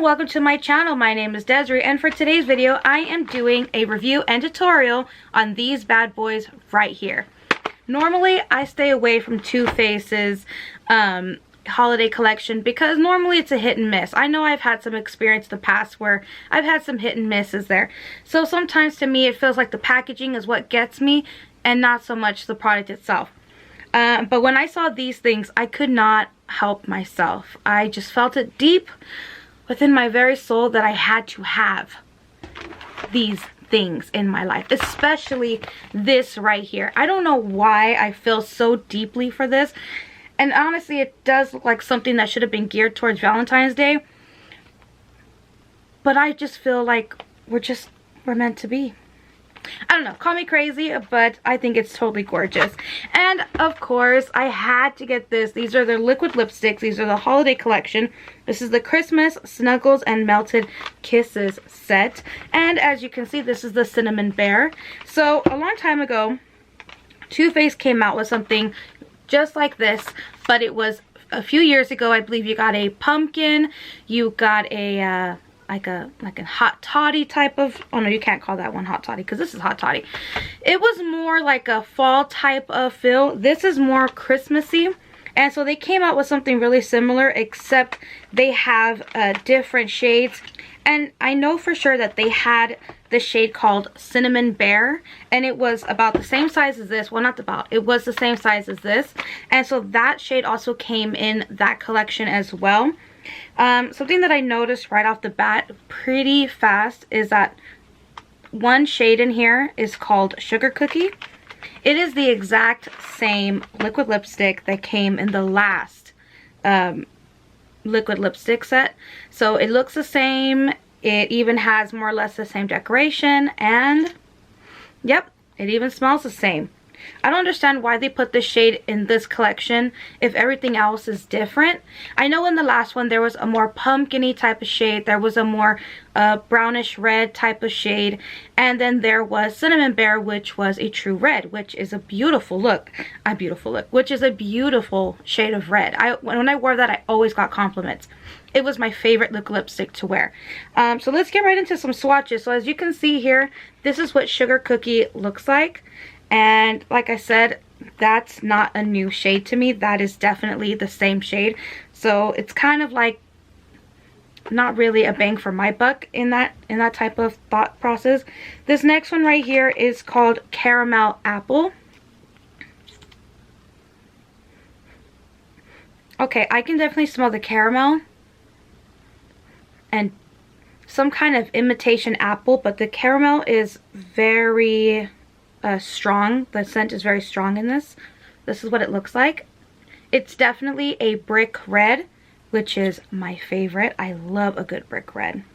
welcome to my channel. My name is Desiree, and for today's video I am doing a review and tutorial on these bad boys right here. Normally I stay away from Too Faced's holiday collection because normally it's a hit and miss. I know I've had some experience in the past where I've had some hit and misses there. So sometimes to me it feels like the packaging is what gets me and not so much the product itself. But when I saw these things, I could not help myself. I just felt it deep within my very soul that I had to have these things in my life, especially this right here. I don't know why I feel so deeply for this, and honestly it does look like something that should have been geared towards Valentine's Day, but I just feel like we're meant to be. I don't know, call me crazy, but I think it's totally gorgeous. And of course I had to get this. These are their liquid lipsticks. These are the holiday collection. This is the Christmas Snuggles and Melted Kisses set, and as you can see, this is the Cinnamon Bear. So a long time ago Too Faced came out with something just like this, but it was a few years ago. I believe you got a pumpkin, you got a like a hot toddy type of, oh no, you can't call that one hot toddy because this is hot toddy. It was more like a fall type of feel. This is more Christmassy, and so they came out with something really similar, except they have different shades. And I know for sure that they had the shade called Cinnamon Bear, and it was about the same size as this. Well, not about, it was the same size as this, and so that shade also came in that collection as well. Something that I noticed right off the bat pretty fast is that one shade in here is called Sugar Cookie. It is the exact same liquid lipstick that came in the last liquid lipstick set, so it looks the same. It even has more or less the same decoration, and yep, it even smells the same. I don't understand why they put this shade in this collection if everything else is different. I know in the last one there was a more pumpkin-y type of shade, there was a more brownish red type of shade, and then there was Cinnamon Bear, which was a true red, which is a beautiful look. Which is a beautiful shade of red. When I wore that, I always got compliments. It was my favorite liquid lipstick to wear. So let's get right into some swatches. So as you can see here, this is what Sugar Cookie looks like. And like I said, that's not a new shade to me. That is definitely the same shade. So it's kind of like not really a bang for my buck in that type of thought process. This next one right here is called Caramel Apple. Okay, I can definitely smell the caramel and some kind of imitation apple, but the caramel is very strong. The scent is very strong in this. This is what it looks like. It's definitely a brick red, which is my favorite. I love a good brick red.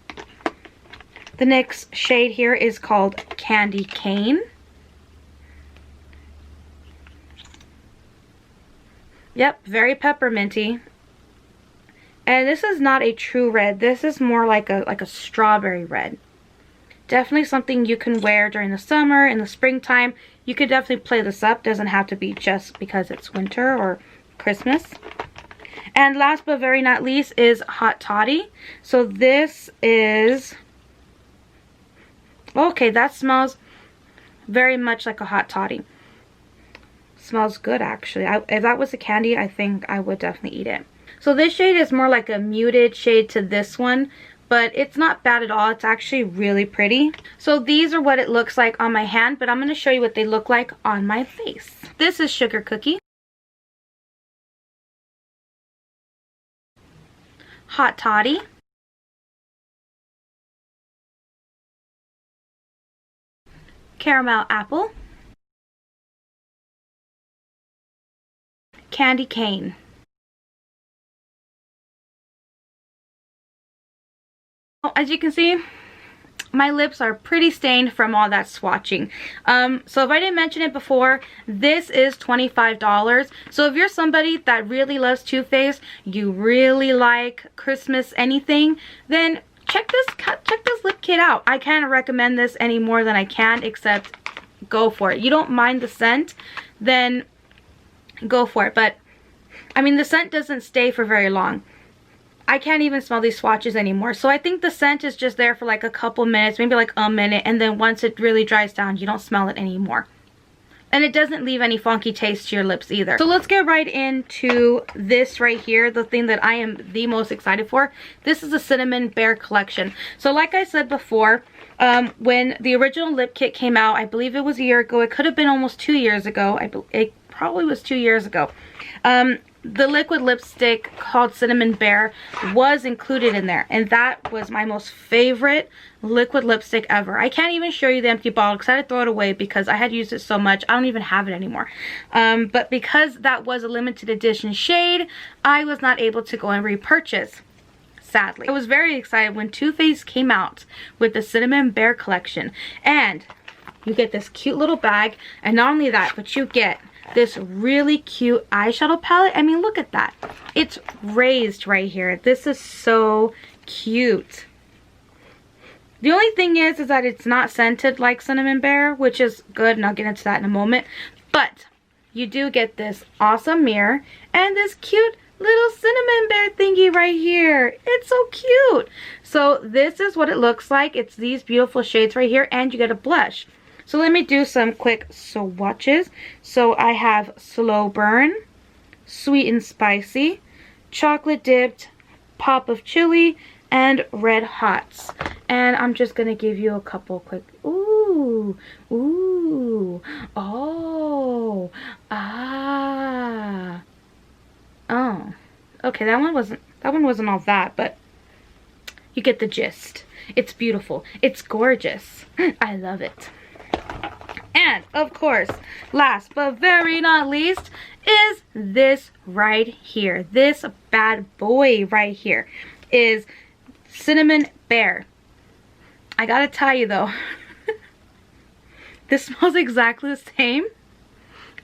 The next shade here is called Candy Cane. Yep, very pepperminty. And this is not a true red. This is more like a strawberry red. Definitely something you can wear during the summer, in the springtime. You could definitely play this up. Doesn't have to be just because it's winter or Christmas. And last but very not least is Hot Toddy. So this is, okay, that smells very much like a Hot Toddy. Smells good actually. If that was a candy, I think I would definitely eat it. So this shade is more like a muted shade to this one, but it's not bad at all. It's actually really pretty. So these are what it looks like on my hand, but I'm going to show you what they look like on my face. This is Sugar Cookie, Hot Toddy, Caramel Apple, Candy Cane. As you can see, my lips are pretty stained from all that swatching. So if I didn't mention it before, this is $25. So if you're somebody that really loves Too Faced, you really like Christmas anything, then check this lip kit out. I can't recommend this any more than I can, except go for it. You don't mind the scent, then go for it. But I mean, the scent doesn't stay for very long. I can't even smell these swatches anymore. So I think the scent is just there for like a couple minutes, maybe like a minute, and then once it really dries down, you don't smell it anymore. And it doesn't leave any funky taste to your lips either. So let's get right into this right here, the thing that I am the most excited for. This is the Cinnamon Bear collection. So like I said before, when the original lip kit came out, I believe it was a year ago. It could have been almost 2 years ago. It probably was 2 years ago. The liquid lipstick called Cinnamon Bear was included in there, and that was my most favorite liquid lipstick ever. I can't even show you the empty bottle because I had to throw it away because I had used it so much. I don't even have it anymore. But because that was a limited edition shade, I was not able to go and repurchase, sadly. I was very excited when Too Faced came out with the Cinnamon Bear collection, and you get this cute little bag, and not only that, but you get this really cute eyeshadow palette. I mean, look at that. It's raised right here. This is so cute. The only thing is that it's not scented like Cinnamon Bear, which is good, and I'll get into that in a moment. But you do get this awesome mirror and this cute little Cinnamon Bear thingy right here. It's so cute. So this is what it looks like. It's these beautiful shades right here, and you get a blush. So let me do some quick swatches. So I have Slow Burn, Sweet and Spicy, Chocolate Dipped, Pop of Chili, and Red Hots. And I'm just going to give you a couple quick, ooh, ooh, oh, ah, oh. Okay, that one wasn't all that, but you get the gist. It's beautiful. It's gorgeous. I love it. And of course, last but very not least, is this right here. This bad boy right here is Cinnamon Bear. I gotta tell you though, this smells exactly the same,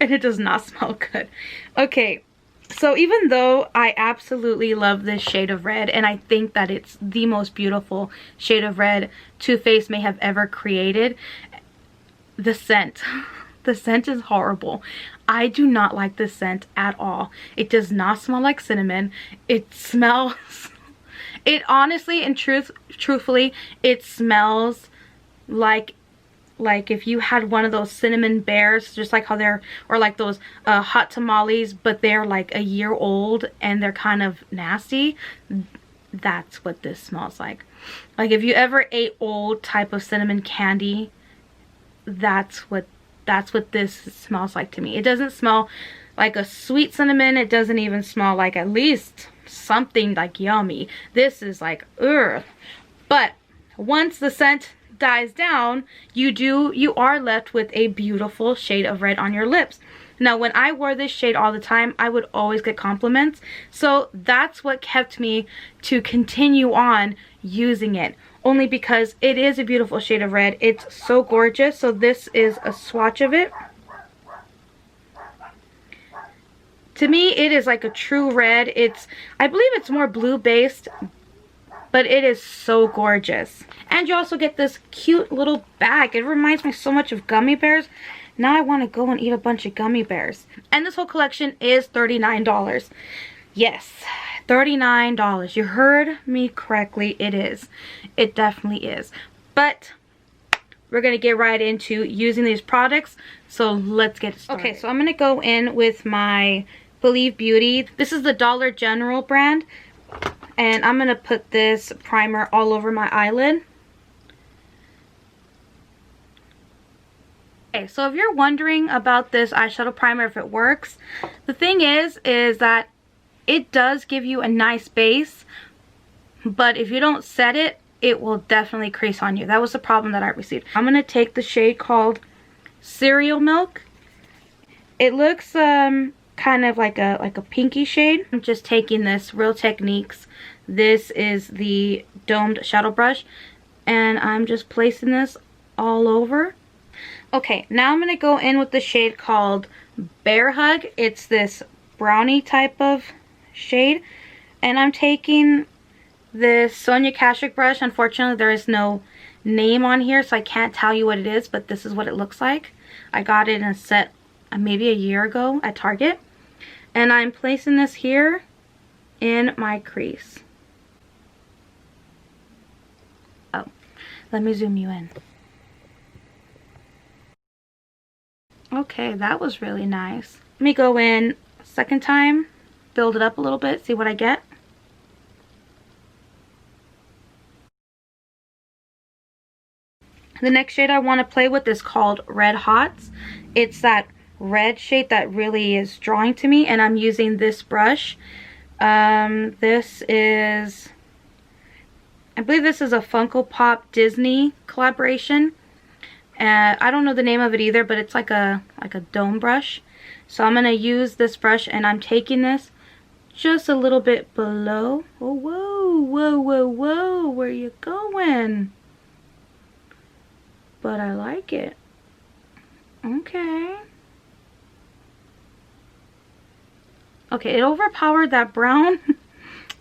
and it does not smell good. Okay, so even though I absolutely love this shade of red, and I think that it's the most beautiful shade of red Too Faced may have ever created, the scent is horrible. I do not like the scent at all. It does not smell like cinnamon. It smells, it honestly and truthfully, it smells like if you had one of those cinnamon bears, just like how they're, or like those hot tamales, but they're like a year old and they're kind of nasty. That's what this smells like. Like if you ever ate old type of cinnamon candy, that's what this smells like to me. It doesn't smell like a sweet cinnamon. It doesn't even smell like at least something like yummy. This is like ugh. But once the scent dies down, you are left with a beautiful shade of red on your lips. Now when I wore this shade all the time, I would always get compliments, so that's what kept me to continue on using it. Only because it is a beautiful shade of red. It's so gorgeous. So this is a swatch of it. To me, it is like a true red. I believe it's more blue based, but it is so gorgeous. And you also get this cute little bag. It reminds me so much of gummy bears. Now I want to go and eat a bunch of gummy bears. And this whole collection is $39. Yes, $39. You heard me correctly. It is. It definitely is. But we're going to get right into using these products. So let's get started. Okay, so I'm going to go in with my Believe Beauty. This is the Dollar General brand. And I'm going to put this primer all over my eyelid. Okay, so if you're wondering about this eyeshadow primer, if it works, the thing is that it does give you a nice base, but if you don't set it, it will definitely crease on you. That was the problem that I received. I'm going to take the shade called Cereal Milk. It looks kind of like a pinky shade. I'm just taking this Real Techniques. This is the domed shadow brush, and I'm just placing this all over. Okay, now I'm going to go in with the shade called Bear Hug. It's this brownie type of shade, and I'm taking this Sonia Kashuk brush. Unfortunately, there is no name on here, so I can't tell you what it is, but this is what it looks like. I got it in a set maybe a year ago at Target, and I'm placing this here in my crease. Let me zoom you in. Okay, that was really nice. Let me go in second time, build it up a little bit, see what I get. The next shade I want to play with is called Red Hots. It's that red shade that really is drawing to me, and I'm using this brush. This is, I believe this is a Funko Pop Disney collaboration. I don't know the name of it either, but it's like a dome brush. So I'm going to use this brush, and I'm taking this just a little bit below. Oh, whoa, whoa, whoa, whoa, where you going? But I like it. Okay. Okay, it overpowered that brown,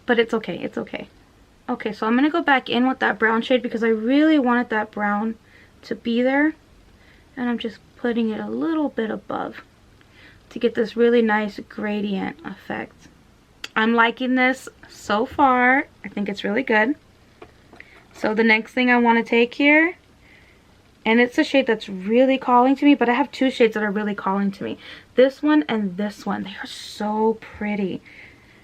but it's okay, it's okay. Okay, so I'm going to go back in with that brown shade because I really wanted that brown to be there. And I'm just putting it a little bit above to get this really nice gradient effect. I'm liking this so far. I think it's really good. So the next thing I want to take here, and it's a shade that's really calling to me, but I have two shades that are really calling to me. This one and this one. They are so pretty.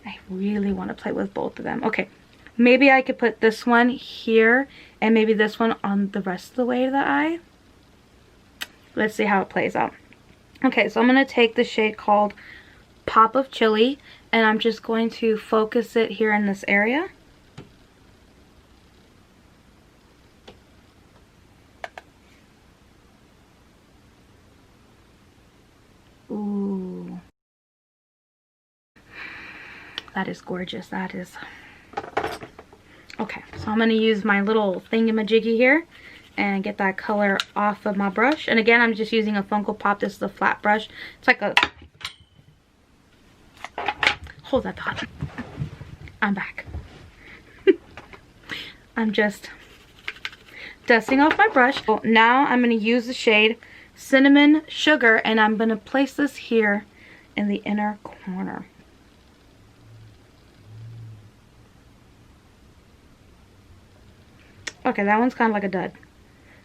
I really want to play with both of them. Okay, maybe I could put this one here and maybe this one on the rest of the way to the eye. Let's see how it plays out. Okay, so I'm going to take the shade called Pop of Chili, and I'm just going to focus it here in this area. Ooh. That is gorgeous. That is. Okay, so I'm going to use my little thingamajiggy here and get that color off of my brush. And again, I'm just using a Funko Pop. This is a flat brush. It's like a... Hold that thought. I'm back. I'm just dusting off my brush. So now I'm going to use the shade Cinnamon Sugar, and I'm going to place this here in the inner corner. Okay, that one's kind of like a dud.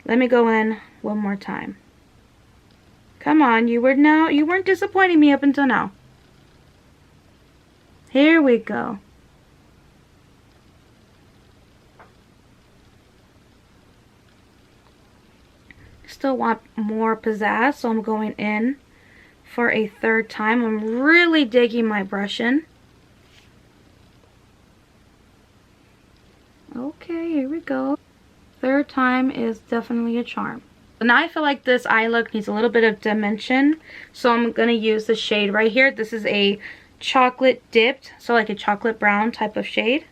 Let me go in one more time. Come on, you weren't disappointing me up until now. Here we go. Still want more pizzazz, so I'm going in for a third time. I'm really digging my brush in. Okay, here we go. Third time is definitely a charm. So now I feel like this eye look needs a little bit of dimension, so I'm going to use the shade right here. This is a chocolate dipped, so like a chocolate brown type of shade.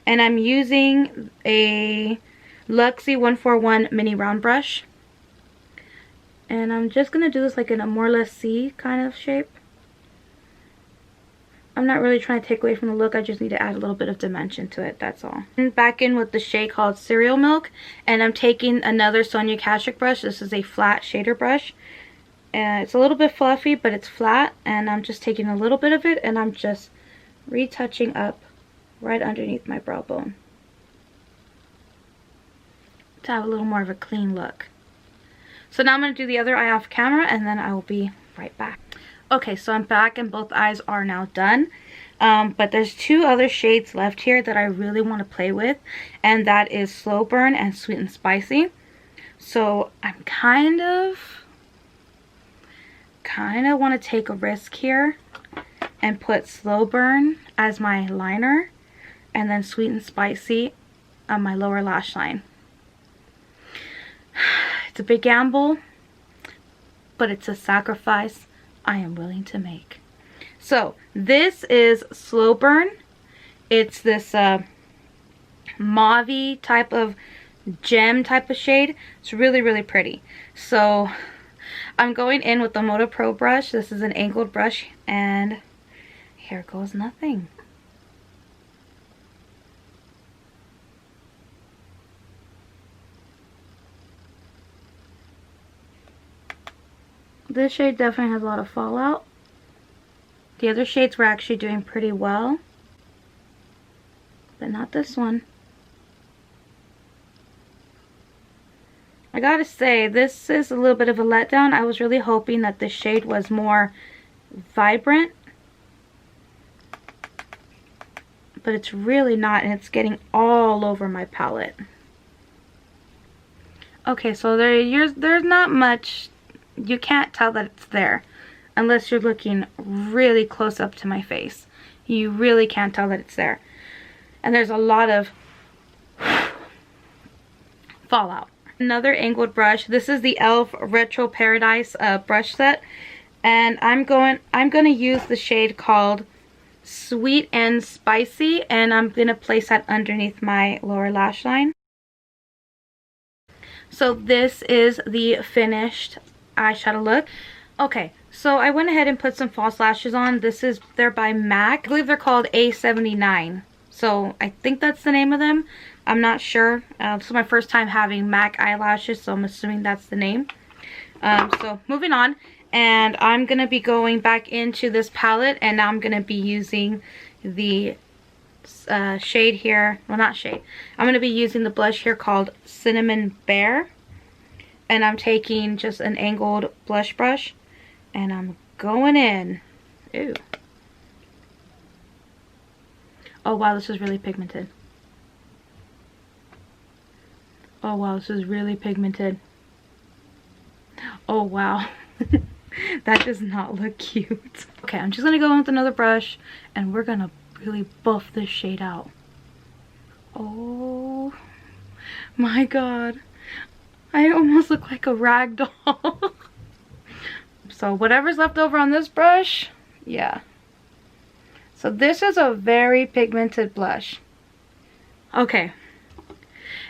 And I'm using a Luxie 141 mini round brush. And I'm just going to do this like in a more or less C kind of shape. I'm not really trying to take away from the look. I just need to add a little bit of dimension to it. That's all. And back in with the shade called Cereal Milk. And I'm taking another Sonia Kashuk brush. This is a flat shader brush. And it's a little bit fluffy, but it's flat. And I'm just taking a little bit of it. And I'm just retouching up right underneath my brow bone to have a little more of a clean look. So now I'm going to do the other eye off camera, and then I will be right back. Okay, so I'm back and both eyes are now done. But there's two other shades left here that I really want to play with, and that is Slow Burn and Sweet and Spicy. So I'm kind of want to take a risk here and put Slow Burn as my liner, and then Sweet and Spicy on my lower lash line. It's a big gamble, but it's a sacrifice I am willing to make. So this is Slow Burn. It's this mauve-y type of gem type of shade. It's really, really pretty. So I'm going in with the Moto Pro brush. This is an angled brush, and here goes nothing. This shade definitely has a lot of fallout. The other shades were actually doing pretty well, but not this one. I gotta say, this is a little bit of a letdown. I was really hoping that this shade was more vibrant, but it's really not, and it's getting all over my palette. Okay, so there's not much. You can't tell that it's there unless you're looking really close up to my face. You really can't tell that it's there. And there's a lot of fallout. Another angled brush. This is the e.l.f. Retro Paradise brush set, and I'm gonna use the shade called Sweet and Spicy, and I'm gonna place that underneath my lower lash line. So this is the finished eyeshadow look. Okay, so I went ahead and put some false lashes on. They're by MAC. I believe they're called A79. So I think that's the name of them. I'm not sure. This is my first time having MAC eyelashes, so I'm assuming that's the name. So moving on, and I'm gonna be going back into this palette, and now I'm gonna be using the shade here. Well, not shade. I'm gonna be using the blush here called Cinnamon Bear, and I'm taking just an angled blush brush, and I'm going in. Ooh. Oh wow, this is really pigmented. Oh wow, this is really pigmented. Oh wow. That does not look cute. Okay, I'm just gonna go in with another brush, and we're gonna really buff this shade out. Oh my god. I almost look like a rag doll. So whatever's left over on this brush, yeah. So this is a very pigmented blush. Okay.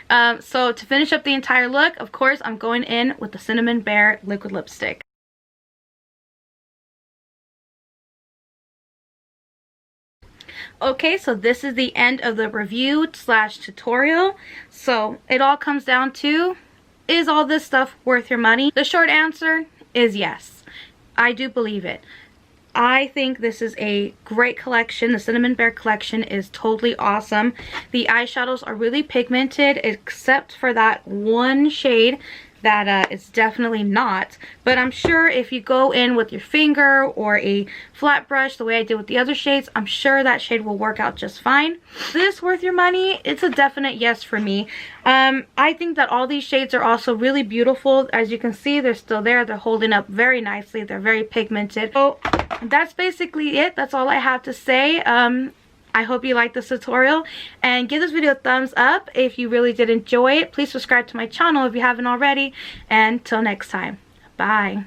So to finish up the entire look, of course, I'm going in with the Cinnamon Bear liquid lipstick. Okay, so this is the end of the review slash tutorial. So it all comes down to, is all this stuff worth your money? The short answer is yes. I do believe it. I think this is a great collection. The Cinnamon Bear collection is totally awesome. The eyeshadows are really pigmented, except for that one shade that is definitely not. But I'm sure if you go in with your finger or a flat brush, the way I did with the other shades, I'm sure that shade will work out just fine. Is this worth your money? It's a definite yes for me. I think that all these shades are also really beautiful. As you can see, they're still there. They're holding up very nicely. They're very pigmented. So that's basically it. That's all I have to say. I hope you liked this tutorial, and give this video a thumbs up if you really did enjoy it. Please subscribe to my channel if you haven't already, and until next time, bye.